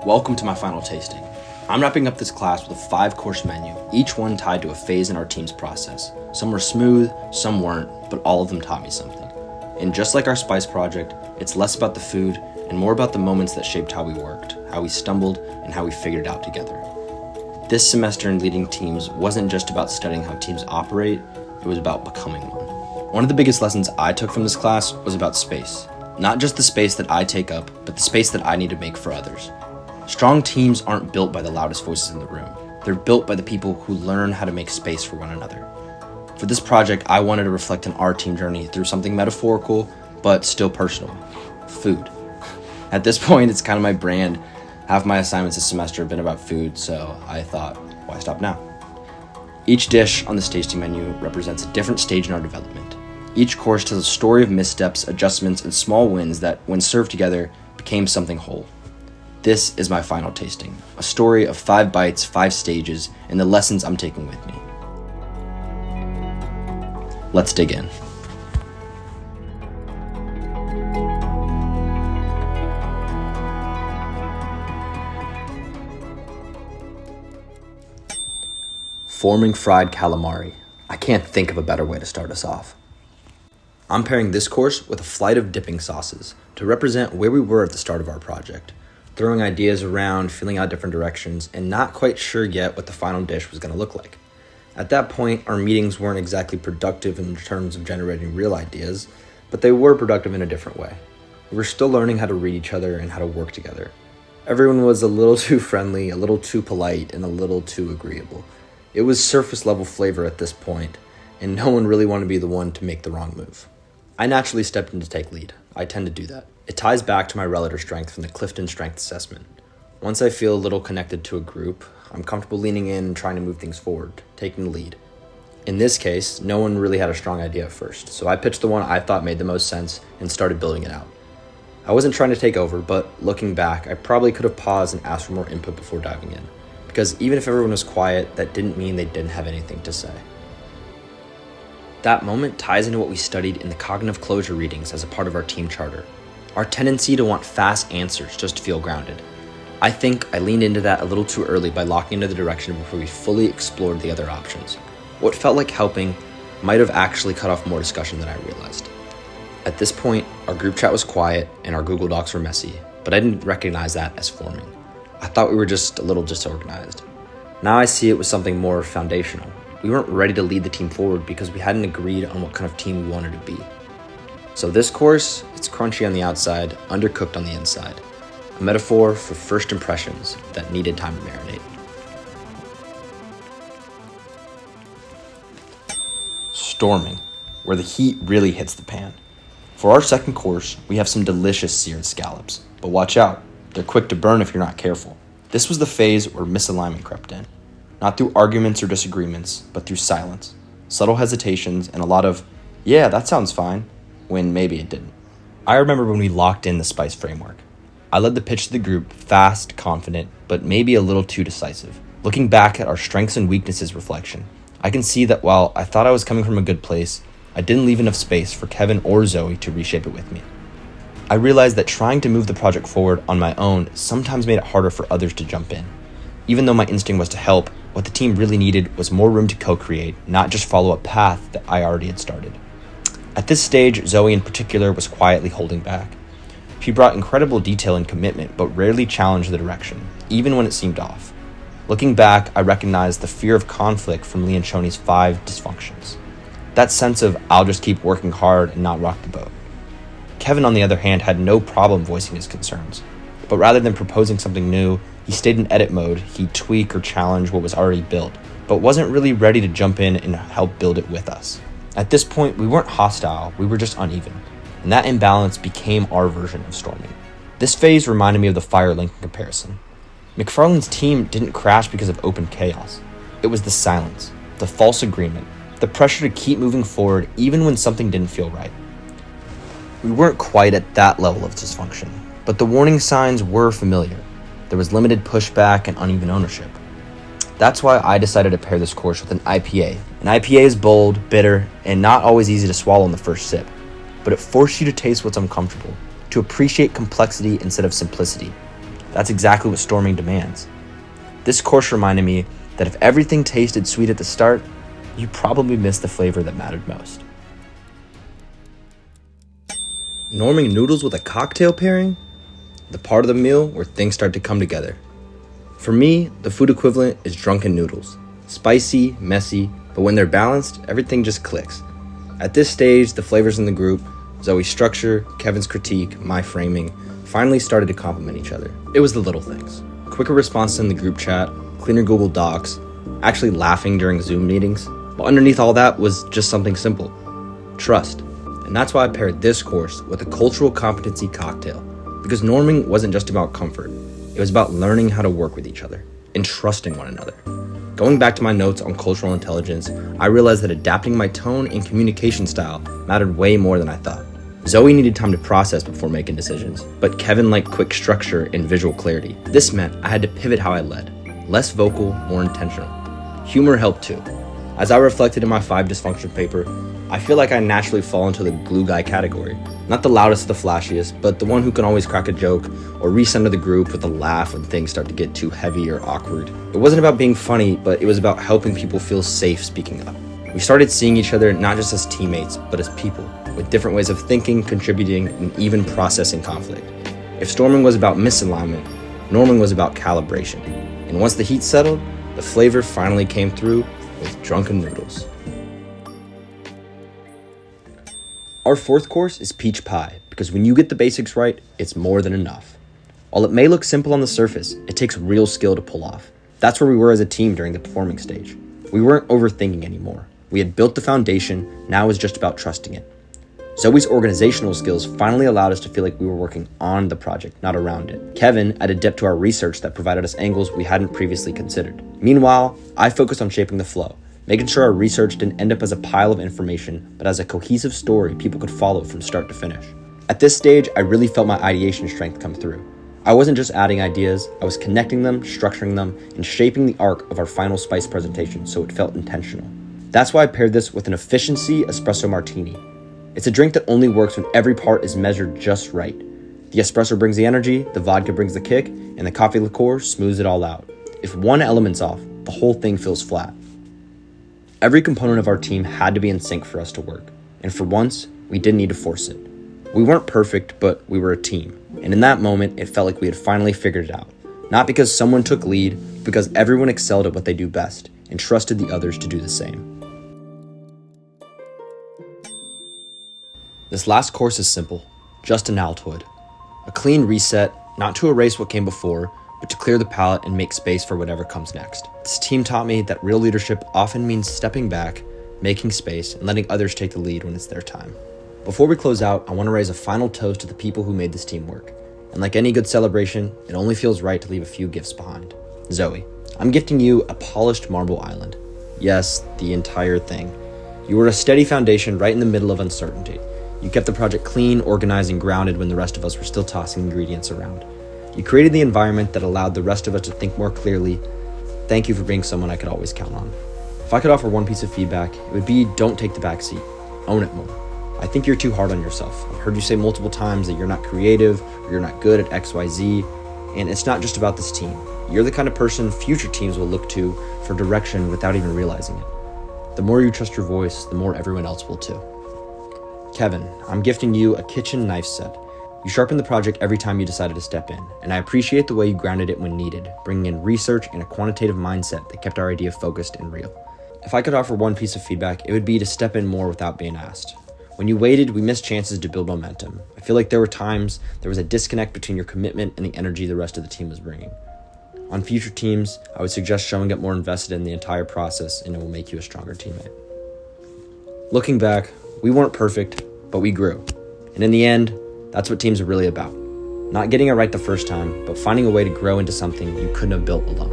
Welcome to my final tasting. I'm wrapping up this class with a 5-course menu, each one tied to a phase in our team's process. Some were smooth, some weren't, but all of them taught me something. And just like our spice project, it's less about the food and more about the moments that shaped how we worked, how we stumbled, and how we figured it out together. This semester in leading teams wasn't just about studying how teams operate, it was about becoming one. One of the biggest lessons I took from this class was about space. Not just the space that I take up, but the space that I need to make for others. Strong teams aren't built by the loudest voices in the room. They're built by the people who learn how to make space for one another. For this project, I wanted to reflect on our team journey through something metaphorical, but still personal: food. At this point, it's kind of my brand. Half my assignments this semester have been about food, so I thought, why stop now? Each dish on this tasting menu represents a different stage in our development. Each course tells a story of missteps, adjustments, and small wins that, when served together, became something whole. This is my final tasting, a story of 5 bites, 5 stages, and the lessons I'm taking with me. Let's dig in. Forming fried calamari. I can't think of a better way to start us off. I'm pairing this course with a flight of dipping sauces to represent where we were at the start of our project. Throwing ideas around, feeling out different directions, and not quite sure yet what the final dish was going to look like. At that point, our meetings weren't exactly productive in terms of generating real ideas, but they were productive in a different way. We were still learning how to read each other and how to work together. Everyone was a little too friendly, a little too polite, and a little too agreeable. It was surface level flavor at this point, and no one really wanted to be the one to make the wrong move. I naturally stepped in to take lead. I tend to do that. It ties back to my relative strength from the Clifton Strength Assessment. Once I feel a little connected to a group, I'm comfortable leaning in and trying to move things forward, taking the lead. In this case, no one really had a strong idea at first, so I pitched the one I thought made the most sense and started building it out. I wasn't trying to take over, but looking back, I probably could have paused and asked for more input before diving in. Because even if everyone was quiet, that didn't mean they didn't have anything to say. That moment ties into what we studied in the cognitive closure readings as a part of our team charter. Our tendency to want fast answers just to feel grounded. I think I leaned into that a little too early by locking into the direction before we fully explored the other options. What felt like helping might have actually cut off more discussion than I realized. At this point, our group chat was quiet and our Google Docs were messy, but I didn't recognize that as forming. I thought we were just a little disorganized. Now I see it was something more foundational. We weren't ready to lead the team forward because we hadn't agreed on what kind of team we wanted to be. So this course, it's crunchy on the outside, undercooked on the inside. A metaphor for first impressions that needed time to marinate. Storming, where the heat really hits the pan. For our second course, we have some delicious seared scallops, but watch out, they're quick to burn if you're not careful. This was the phase where misalignment crept in. Not through arguments or disagreements, but through silence, subtle hesitations, and a lot of, yeah, that sounds fine, when maybe it didn't. I remember when we locked in the spice framework. I led the pitch to the group, fast, confident, but maybe a little too decisive. Looking back at our strengths and weaknesses reflection, I can see that while I thought I was coming from a good place, I didn't leave enough space for Kevin or Zoe to reshape it with me. I realized that trying to move the project forward on my own sometimes made it harder for others to jump in. Even though my instinct was to help, what the team really needed was more room to co-create, not just follow a path that I already had started. At this stage, Zoe in particular was quietly holding back. She brought incredible detail and commitment, but rarely challenged the direction, even when it seemed off. Looking back, I recognized the fear of conflict from Lencioni's 5 dysfunctions. That sense of, I'll just keep working hard and not rock the boat. Kevin, on the other hand, had no problem voicing his concerns. But rather than proposing something new, he stayed in edit mode. He'd tweak or challenge what was already built, but wasn't really ready to jump in and help build it with us. At this point, we weren't hostile, we were just uneven, and that imbalance became our version of storming. This phase reminded me of the Fire Lincoln comparison. McFarlane's team didn't crash because of open chaos. It was the silence, the false agreement, the pressure to keep moving forward even when something didn't feel right. We weren't quite at that level of dysfunction, but the warning signs were familiar. There was limited pushback and uneven ownership. That's why I decided to pair this course with an IPA. An IPA is bold, bitter, and not always easy to swallow in the first sip, but it forces you to taste what's uncomfortable, to appreciate complexity instead of simplicity. That's exactly what storming demands. This course reminded me that if everything tasted sweet at the start, you probably missed the flavor that mattered most. Norming noodles with a cocktail pairing? The part of the meal where things start to come together. For me, the food equivalent is drunken noodles. Spicy, messy, but when they're balanced, everything just clicks. At this stage, the flavors in the group, Zoe's structure, Kevin's critique, my framing, finally started to complement each other. It was the little things. Quicker responses in the group chat, cleaner Google Docs, actually laughing during Zoom meetings. But underneath all that was just something simple: trust. And that's why I paired this course with a cultural competency cocktail. Because norming wasn't just about comfort. It was about learning how to work with each other and trusting one another. Going back to my notes on cultural intelligence, I realized that adapting my tone and communication style mattered way more than I thought. Zoe needed time to process before making decisions, but Kevin liked quick structure and visual clarity. This meant I had to pivot how I led. Less vocal, more intentional. Humor helped too. As I reflected in my 5 dysfunction paper, I feel like I naturally fall into the glue guy category. Not the loudest or the flashiest, but the one who can always crack a joke or recenter the group with a laugh when things start to get too heavy or awkward. It wasn't about being funny, but it was about helping people feel safe speaking up. We started seeing each other not just as teammates, but as people, with different ways of thinking, contributing, and even processing conflict. If storming was about misalignment, norming was about calibration. And once the heat settled, the flavor finally came through with drunken noodles. Our 4th course is peach pie, because when you get the basics right, it's more than enough. While it may look simple on the surface, it takes real skill to pull off. That's where we were as a team during the performing stage. We weren't overthinking anymore. We had built the foundation, now it was just about trusting it. Zoe's organizational skills finally allowed us to feel like we were working on the project, not around it. Kevin added depth to our research that provided us angles we hadn't previously considered. Meanwhile, I focused on shaping the flow, making sure our research didn't end up as a pile of information, but as a cohesive story people could follow from start to finish. At this stage, I really felt my ideation strength come through. I wasn't just adding ideas, I was connecting them, structuring them, and shaping the arc of our final spice presentation so it felt intentional. That's why I paired this with an efficiency espresso martini. It's a drink that only works when every part is measured just right. The espresso brings the energy, the vodka brings the kick, and the coffee liqueur smooths it all out. If one element's off, the whole thing feels flat. Every component of our team had to be in sync for us to work, and for once, we didn't need to force it. We weren't perfect, but we were a team, and in that moment, it felt like we had finally figured it out. Not because someone took lead, but because everyone excelled at what they do best, and trusted the others to do the same. This last course is simple, just an Altoid. A clean reset, not to erase what came before, but to clear the palette and make space for whatever comes next. This team taught me that real leadership often means stepping back, making space, and letting others take the lead when it's their time. Before we close out, I want to raise a final toast to the people who made this team work. And like any good celebration, it only feels right to leave a few gifts behind. Zoe, I'm gifting you a polished marble island. Yes, the entire thing. You were a steady foundation right in the middle of uncertainty. You kept the project clean, organized, and grounded when the rest of us were still tossing ingredients around. You created the environment that allowed the rest of us to think more clearly. Thank you for being someone I could always count on. If I could offer one piece of feedback, it would be don't take the back seat. Own it more. I think you're too hard on yourself. I've heard you say multiple times that you're not creative or you're not good at XYZ, and it's not just about this team. You're the kind of person future teams will look to for direction without even realizing it. The more you trust your voice, the more everyone else will too. Kevin, I'm gifting you a kitchen knife set. You sharpened the project every time you decided to step in, and I appreciate the way you grounded it when needed, bringing in research and a quantitative mindset that kept our idea focused and real. If I could offer one piece of feedback, it would be to step in more without being asked. When you waited, we missed chances to build momentum. I feel like there were times there was a disconnect between your commitment and the energy the rest of the team was bringing. On future teams, I would suggest showing up more invested in the entire process, and it will make you a stronger teammate. Looking back, we weren't perfect, but we grew. And in the end, that's what teams are really about. Not getting it right the first time, but finding a way to grow into something you couldn't have built alone.